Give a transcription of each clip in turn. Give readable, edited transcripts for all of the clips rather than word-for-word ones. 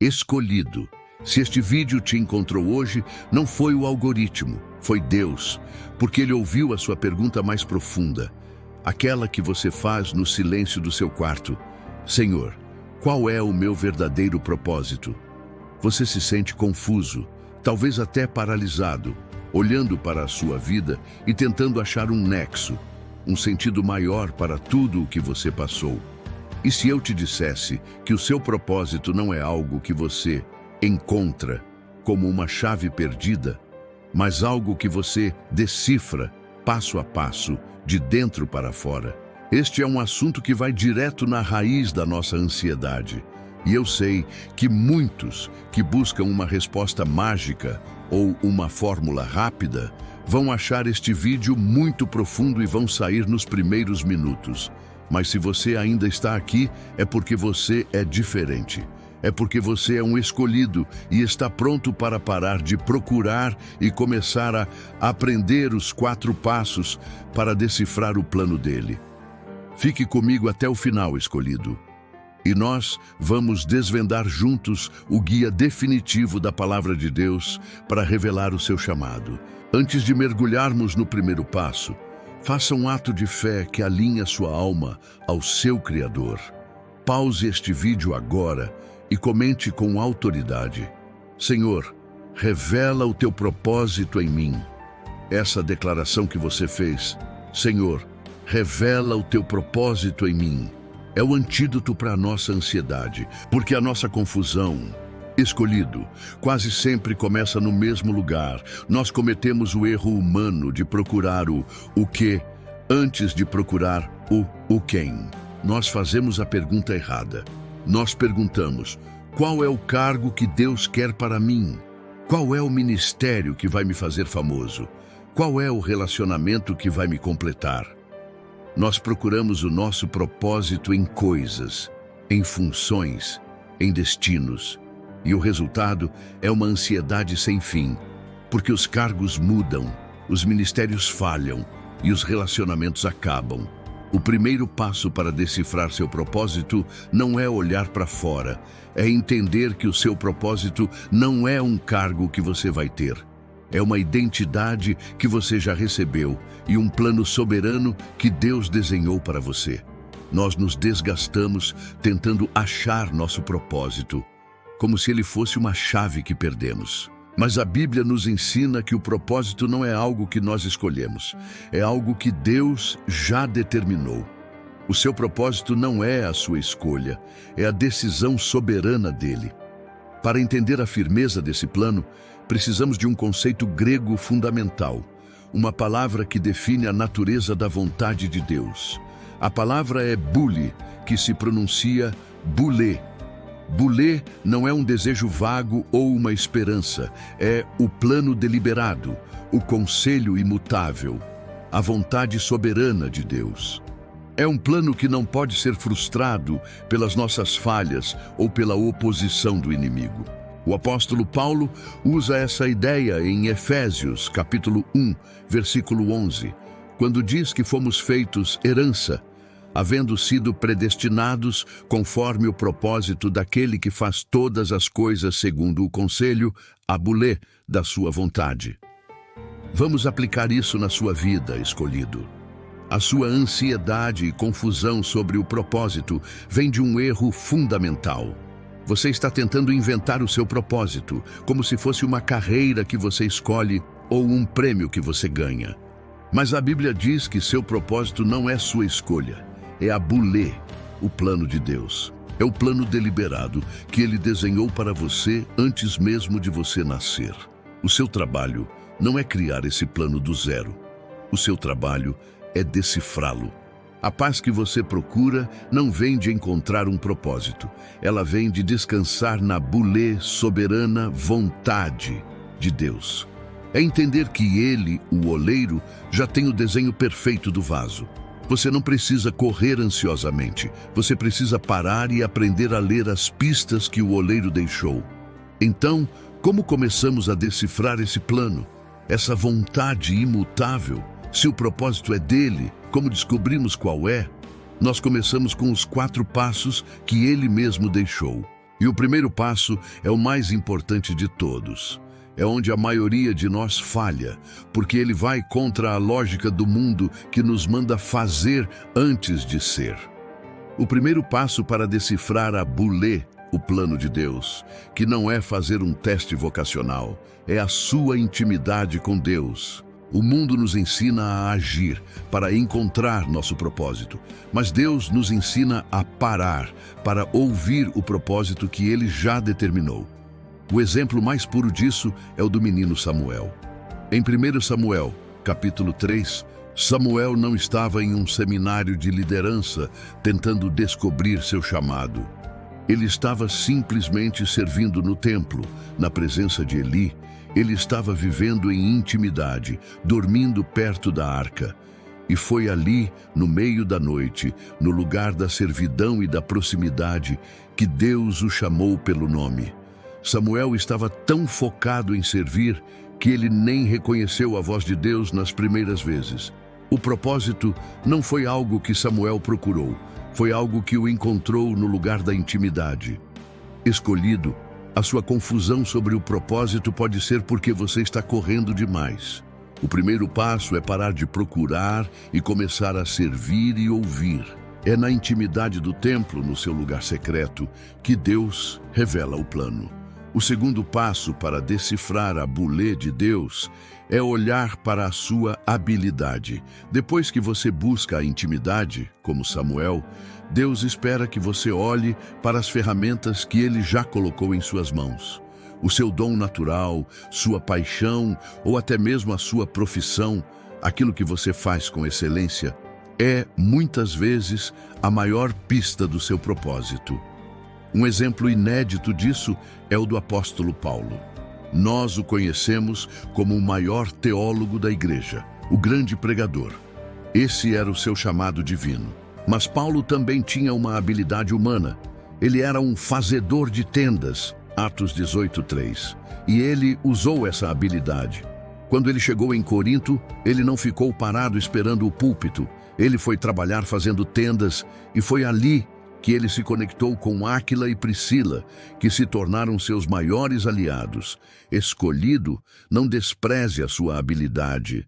Escolhido. Se este vídeo te encontrou hoje, não foi o algoritmo, foi Deus, porque Ele ouviu a sua pergunta mais profunda, aquela que você faz no silêncio do seu quarto. Senhor, qual é o meu verdadeiro propósito? Você se sente confuso, talvez até paralisado, olhando para a sua vida e tentando achar um nexo, um sentido maior para tudo o que você passou. E se eu te dissesse que o seu propósito não é algo que você encontra como uma chave perdida, mas algo que você decifra passo a passo, de dentro para fora? Este é um assunto que vai direto na raiz da nossa ansiedade. E eu sei que muitos que buscam uma resposta mágica ou uma fórmula rápida vão achar este vídeo muito profundo e vão sair nos primeiros minutos. Mas se você ainda está aqui, é porque você é diferente. É porque você é um escolhido e está pronto para parar de procurar e começar a aprender os 4 passos para decifrar o plano dele. Fique comigo até o final, escolhido. E nós vamos desvendar juntos o guia definitivo da Palavra de Deus para revelar o seu chamado. Antes de mergulharmos no primeiro passo, faça um ato de fé que alinhe a sua alma ao seu Criador. Pause este vídeo agora e comente com autoridade: Senhor, revela o teu propósito em mim. Essa declaração que você fez, Senhor, revela o teu propósito em mim, é o antídoto para a nossa ansiedade, porque a nossa confusão, escolhido, quase sempre começa no mesmo lugar. Nós cometemos o erro humano de procurar o que antes de procurar o quem. Nós fazemos a pergunta errada. Nós perguntamos: qual é o cargo que Deus quer para mim? Qual é o ministério que vai me fazer famoso? Qual é o relacionamento que vai me completar? Nós procuramos o nosso propósito em coisas, em funções, em destinos. E o resultado é uma ansiedade sem fim, porque os cargos mudam, os ministérios falham e os relacionamentos acabam. O primeiro passo para decifrar seu propósito não é olhar para fora, é entender que o seu propósito não é um cargo que você vai ter. É uma identidade que você já recebeu e um plano soberano que Deus desenhou para você. Nós nos desgastamos tentando achar nosso propósito, como se ele fosse uma chave que perdemos. Mas a Bíblia nos ensina que o propósito não é algo que nós escolhemos, é algo que Deus já determinou. O seu propósito não é a sua escolha, é a decisão soberana dele. Para entender a firmeza desse plano, precisamos de um conceito grego fundamental, uma palavra que define a natureza da vontade de Deus. A palavra é boule, que se pronuncia boulé. Boulé não é um desejo vago ou uma esperança, é o plano deliberado, o conselho imutável, a vontade soberana de Deus. É um plano que não pode ser frustrado pelas nossas falhas ou pela oposição do inimigo. O apóstolo Paulo usa essa ideia em Efésios, capítulo 1, versículo 11, quando diz que fomos feitos herança, havendo sido predestinados conforme o propósito daquele que faz todas as coisas segundo o conselho, a boulé, da sua vontade. Vamos aplicar isso na sua vida, escolhido. A sua ansiedade e confusão sobre o propósito vem de um erro fundamental. Você está tentando inventar o seu propósito, como se fosse uma carreira que você escolhe ou um prêmio que você ganha. Mas a Bíblia diz que seu propósito não é sua escolha. É a boulé, o plano de Deus. É o plano deliberado que Ele desenhou para você antes mesmo de você nascer. O seu trabalho não é criar esse plano do zero. O seu trabalho é decifrá-lo. A paz que você procura não vem de encontrar um propósito. Ela vem de descansar na boulé soberana vontade de Deus. É entender que Ele, o oleiro, já tem o desenho perfeito do vaso. Você não precisa correr ansiosamente. Você precisa parar e aprender a ler as pistas que o oleiro deixou. Então, como começamos a decifrar esse plano, essa vontade imutável? Se o propósito é dele, como descobrimos qual é? Nós começamos com os 4 passos que ele mesmo deixou. E o primeiro passo é o mais importante de todos. É onde a maioria de nós falha, porque ele vai contra a lógica do mundo que nos manda fazer antes de ser. O primeiro passo para decifrar a bulê, o plano de Deus, que não é fazer um teste vocacional, é a sua intimidade com Deus. O mundo nos ensina a agir para encontrar nosso propósito, mas Deus nos ensina a parar para ouvir o propósito que Ele já determinou. O exemplo mais puro disso é o do menino Samuel. Em 1 Samuel, capítulo 3, Samuel não estava em um seminário de liderança tentando descobrir seu chamado. Ele estava simplesmente servindo no templo, na presença de Eli. Ele estava vivendo em intimidade, dormindo perto da arca. E foi ali, no meio da noite, no lugar da servidão e da proximidade, que Deus o chamou pelo nome. Samuel estava tão focado em servir que ele nem reconheceu a voz de Deus nas primeiras vezes. O propósito não foi algo que Samuel procurou, foi algo que o encontrou no lugar da intimidade. Escolhido, a sua confusão sobre o propósito pode ser porque você está correndo demais. O primeiro passo é parar de procurar e começar a servir e ouvir. É na intimidade do templo, no seu lugar secreto, que Deus revela o plano. O segundo passo para decifrar a bulê de Deus é olhar para a sua habilidade. Depois que você busca a intimidade, como Samuel, Deus espera que você olhe para as ferramentas que Ele já colocou em suas mãos. O seu dom natural, sua paixão ou até mesmo a sua profissão, aquilo que você faz com excelência, é, muitas vezes, a maior pista do seu propósito. Um exemplo inédito disso é o do apóstolo Paulo. Nós o conhecemos como o maior teólogo da igreja, o grande pregador. Esse era o seu chamado divino. Mas Paulo também tinha uma habilidade humana. Ele era um fazedor de tendas, Atos 18:3. E ele usou essa habilidade. Quando ele chegou em Corinto, ele não ficou parado esperando o púlpito. Ele foi trabalhar fazendo tendas e foi ali que ele se conectou com Áquila e Priscila, que se tornaram seus maiores aliados. Escolhido, não despreze a sua habilidade.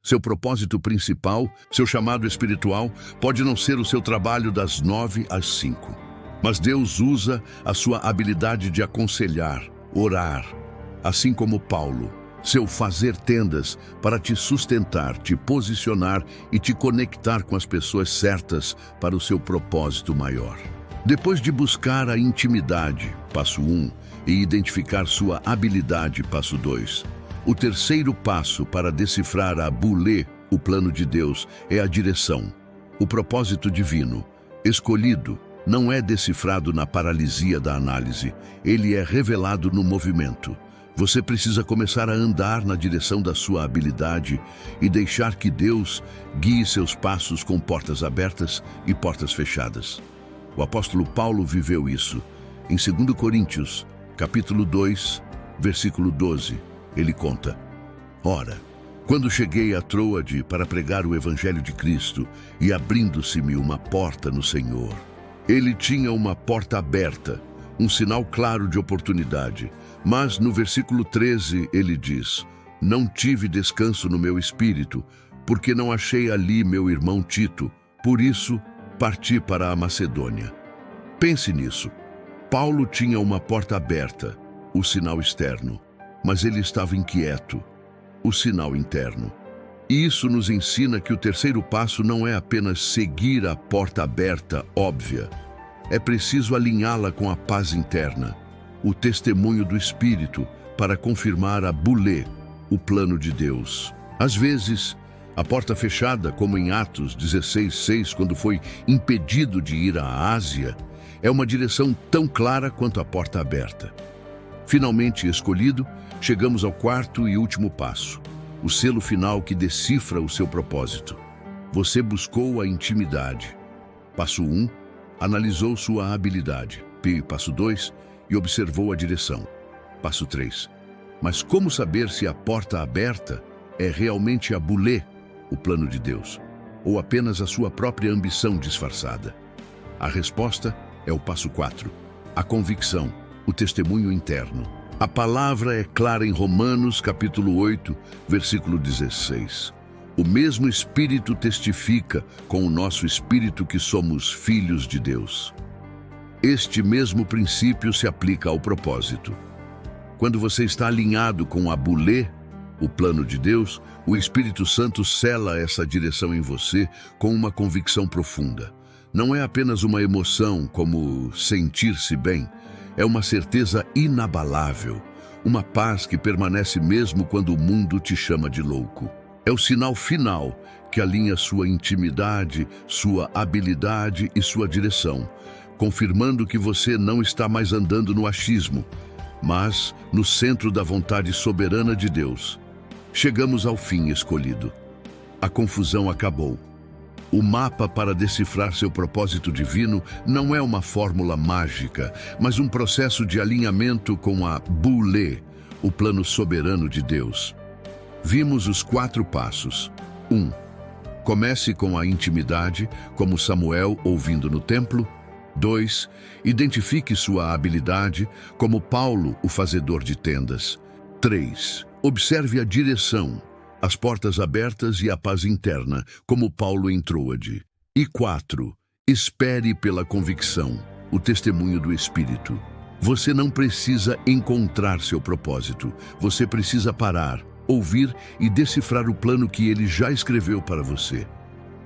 Seu propósito principal, seu chamado espiritual, pode não ser o seu trabalho das 9 às 5. Mas Deus usa a sua habilidade de aconselhar, orar, assim como Paulo, seu fazer tendas para te sustentar, te posicionar e te conectar com as pessoas certas para o seu propósito maior. Depois de buscar a intimidade, passo 1, e identificar sua habilidade, passo 2, o terceiro passo para decifrar a bulê, o plano de Deus, é a direção. O propósito divino, escolhido, não é decifrado na paralisia da análise, ele é revelado no movimento. Você precisa começar a andar na direção da sua habilidade e deixar que Deus guie seus passos com portas abertas e portas fechadas. O apóstolo Paulo viveu isso. Em 2 Coríntios, capítulo 2, versículo 12, ele conta: Ora, quando cheguei a Troade para pregar o evangelho de Cristo e abrindo-se-me uma porta no Senhor, ele tinha uma porta aberta, um sinal claro de oportunidade. Mas no versículo 13 ele diz: Não tive descanso no meu espírito, porque não achei ali meu irmão Tito. Por isso, parti para a Macedônia. Pense nisso. Paulo tinha uma porta aberta, o sinal externo, mas ele estava inquieto, o sinal interno. E isso nos ensina que o terceiro passo não é apenas seguir a porta aberta, óbvia. É preciso alinhá-la com a paz interna, o testemunho do Espírito, para confirmar a bulê, o plano de Deus. Às vezes, a porta fechada, como em Atos 16:6, quando foi impedido de ir à Ásia, é uma direção tão clara quanto a porta aberta. Finalmente escolhido, chegamos ao quarto e último passo, o selo final que decifra o seu propósito. Você buscou a intimidade. Passo 1, analisou sua habilidade. Passo 2, e observou a direção. Passo 3. Mas como saber se a porta aberta é realmente a bulê, o plano de Deus, ou apenas a sua própria ambição disfarçada? A resposta é o passo 4. A convicção, o testemunho interno. A palavra é clara em Romanos, capítulo 8, versículo 16. O mesmo Espírito testifica com o nosso espírito que somos filhos de Deus. Este mesmo princípio se aplica ao propósito. Quando você está alinhado com a bulê, o plano de Deus, o Espírito Santo sela essa direção em você com uma convicção profunda. Não é apenas uma emoção, como sentir-se bem, é uma certeza inabalável, uma paz que permanece mesmo quando o mundo te chama de louco. É o sinal final que alinha sua intimidade, sua habilidade e sua direção, confirmando que você não está mais andando no achismo, mas no centro da vontade soberana de Deus. Chegamos ao fim escolhido. A confusão acabou. O mapa para decifrar seu propósito divino não é uma fórmula mágica, mas um processo de alinhamento com a bulê, o plano soberano de Deus. Vimos os 4 passos. 1. Comece com a intimidade, como Samuel ouvindo no templo. 2. Identifique sua habilidade, como Paulo, o fazedor de tendas. 3. Observe a direção, as portas abertas e a paz interna, como Paulo em Troade. E 4. Espere pela convicção, o testemunho do Espírito. Você não precisa encontrar seu propósito, você precisa parar, ouvir e decifrar o plano que ele já escreveu para você.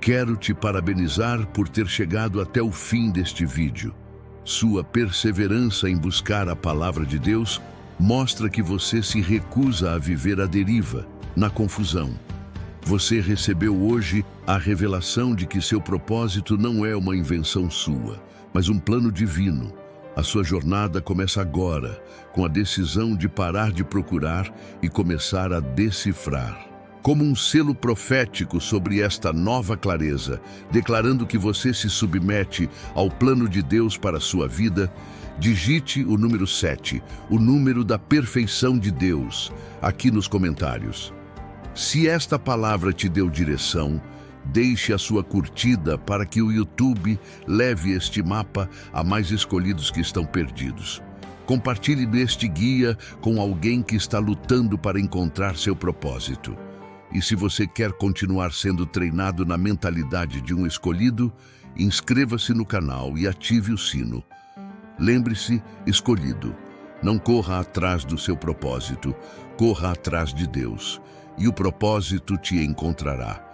Quero te parabenizar por ter chegado até o fim deste vídeo. Sua perseverança em buscar a palavra de Deus mostra que você se recusa a viver à deriva, na confusão. Você recebeu hoje a revelação de que seu propósito não é uma invenção sua, mas um plano divino. A sua jornada começa agora, com a decisão de parar de procurar e começar a decifrar. Como um selo profético sobre esta nova clareza, declarando que você se submete ao plano de Deus para a sua vida, digite o número 7, o número da perfeição de Deus, aqui nos comentários. Se esta palavra te deu direção, deixe a sua curtida para que o YouTube leve este mapa a mais escolhidos que estão perdidos. Compartilhe este guia com alguém que está lutando para encontrar seu propósito. E se você quer continuar sendo treinado na mentalidade de um escolhido, inscreva-se no canal e ative o sino. Lembre-se, escolhido, não corra atrás do seu propósito, corra atrás de Deus, e o propósito te encontrará.